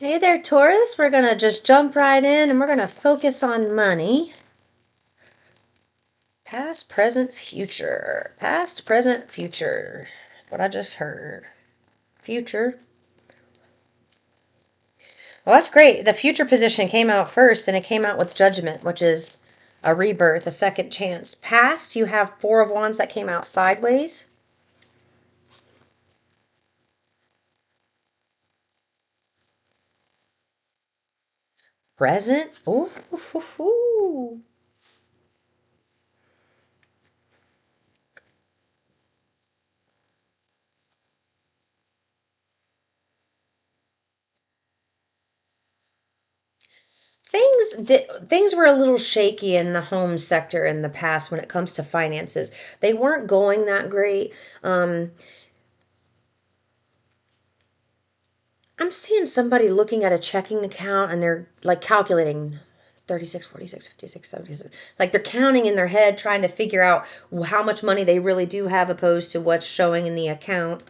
Hey there, Taurus. We're going to just jump right in and we're going to focus on money. Past, present, future. Past, present, future. What I just heard. Future. Well, that's great. The future position came out first and it came out with judgment, which is a rebirth, a second chance. Past, you have Four of Wands that came out sideways. Present. Ooh, ooh, ooh, ooh. Things were a little shaky in the home sector in the past when it comes to finances. They weren't going that great. I'm seeing somebody looking at a checking account and they're like calculating 36, 46, 56, 76. Like they're counting in their head trying to figure out how much money they really do have opposed to what's showing in the account.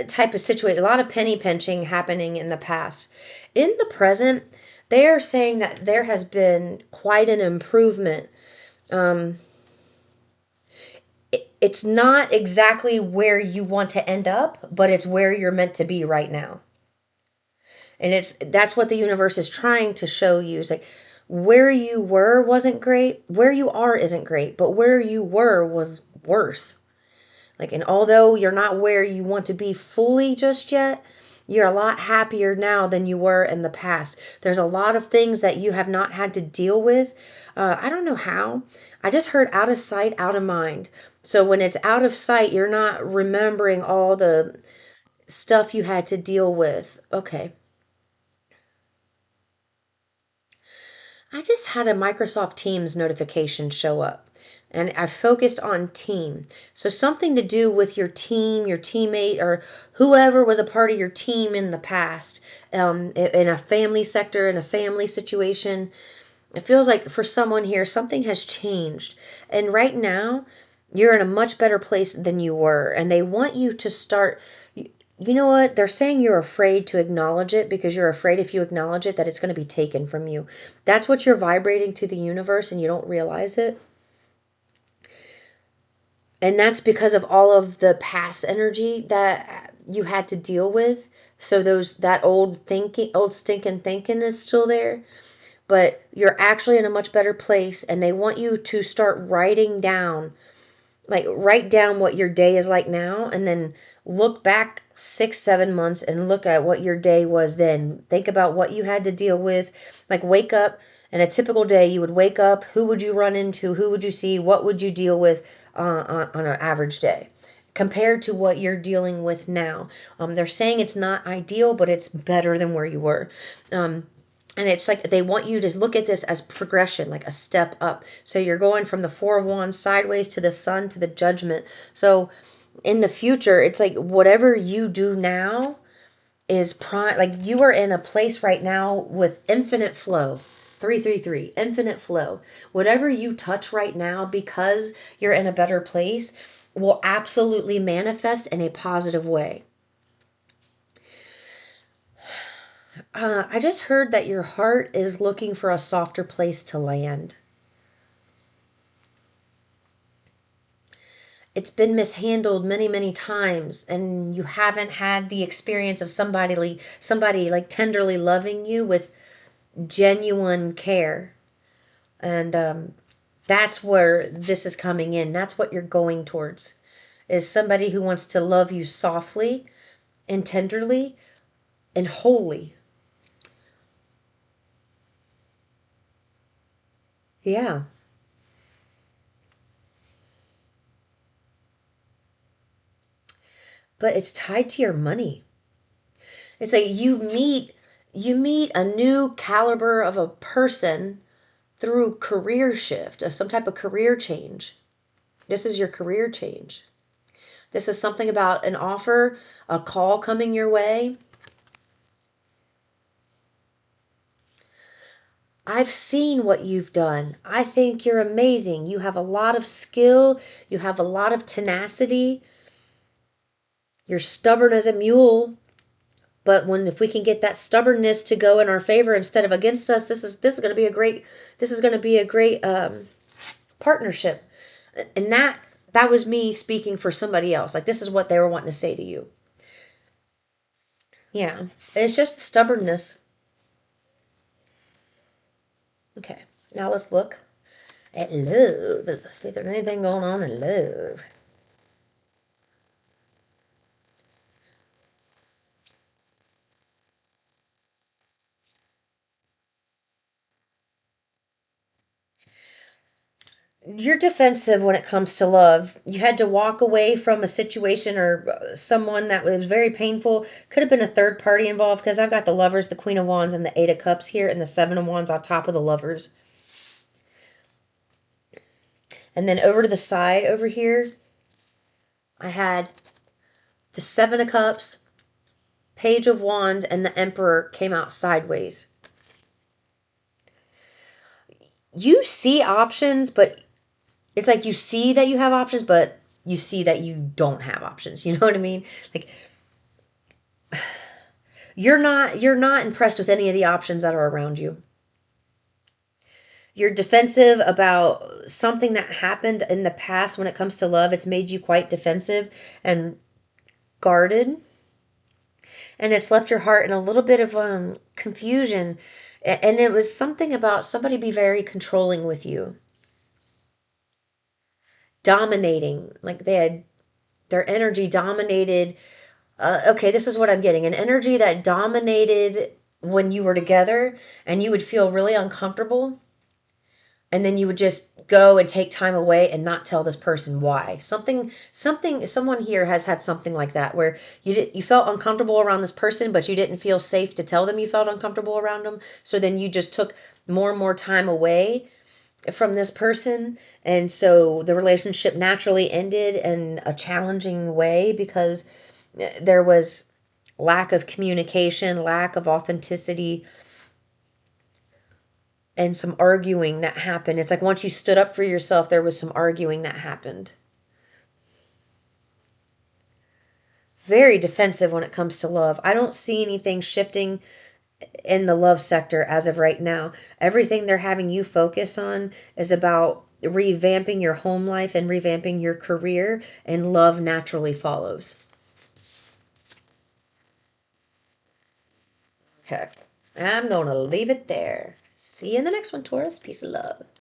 Type of situation. A lot of penny pinching happening in the past. In the present, they are saying that there has been quite an improvement. Um, it's not exactly where you want to end up, but it's where you're meant to be right now. And that's what the universe is trying to show you. It's like where you were wasn't great, where you are isn't great, but where you were was worse. Like, and although you're not where you want to be fully just yet, you're a lot happier now than you were in the past. There's a lot of things that you have not had to deal with. I don't know how. I just heard out of sight, out of mind. So when it's out of sight, you're not remembering all the stuff you had to deal with. Okay. I just had a Microsoft Teams notification show up and I focused on team. So something to do with your team, your teammate, or whoever was a part of your team in the past, in a family sector, in a family situation. It feels like for someone here, something has changed. And right now, you're in a much better place than you were. And they want you to start. You know what? They're saying you're afraid to acknowledge it because you're afraid if you acknowledge it that it's going to be taken from you. That's what you're vibrating to the universe and you don't realize it. And that's because of all of the past energy that you had to deal with. So that old stinking thinking is still there, but you're actually in a much better place and they want you to start writing down, like write down what your day is like now and then look back 6 7 months and look at what your day was then. Think about what you had to deal with. Like wake up, and a typical day you would wake up, who would you run into, who would you see, what would you deal with on an average day compared to what you're dealing with now. They're saying it's not ideal, but it's better than where you were. And it's like they want you to look at this as progression, like a step up. So you're going from the Four of Wands sideways to the Sun to the Judgment. So in the future, it's like whatever you do now is prime. Like you are in a place right now with infinite flow. 333, infinite flow. Whatever you touch right now, because you're in a better place, will absolutely manifest in a positive way. I just heard that your heart is looking for a softer place to land. It's been mishandled many many times and you haven't had the experience of somebody like tenderly loving you with genuine care. And that's where this is coming in. That's what you're going towards, is somebody who wants to love you softly and tenderly and wholly. Yeah, but it's tied to your money. It's like you meet a new caliber of a person through career shift, some type of career change. This is your career change. This is something about an offer, a call coming your way. I've seen what you've done. I think you're amazing. You have a lot of skill, you have a lot of tenacity. You're stubborn as a mule, But when if we can get that stubbornness to go in our favor instead of against us, this is going to be a great partnership. And that was me speaking for somebody else. Like this is what they were wanting to say to you. Yeah. It's just stubbornness. Okay. Now let's look at love. Let's see if there's anything going on in love. You're defensive when it comes to love. You had to walk away from a situation or someone that was very painful. Could have been a third party involved because I've got the lovers, the Queen of Wands, and the Eight of Cups here, and the Seven of Wands on top of the lovers. And then over to the side over here, I had the Seven of Cups, Page of Wands, and the Emperor came out sideways. You see options, but it's like you see that you have options, but you see that you don't have options. You know what I mean? Like you're not impressed with any of the options that are around you. You're defensive about something that happened in the past when it comes to love. It's made you quite defensive and guarded, and it's left your heart in a little bit of confusion. And it was something about somebody be very controlling with you, dominating. Like they had their energy dominated. Okay, this is what I'm getting, an energy that dominated when you were together, and you would feel really uncomfortable, and then you would just go and take time away and not tell this person why. Someone here has had something like that where you felt uncomfortable around this person, but you didn't feel safe to tell them you felt uncomfortable around them. So then you just took more and more time away from this person, and so the relationship naturally ended in a challenging way because there was lack of communication, lack of authenticity, and some arguing that happened. It's like once you stood up for yourself, there was some arguing that happened. Very defensive when it comes to love. I don't see anything shifting in the love sector as of right now. Everything they're having you focus on is about revamping your home life and revamping your career, and love naturally follows. Okay. I'm going to leave it there. See you in the next one, Taurus. Peace and love.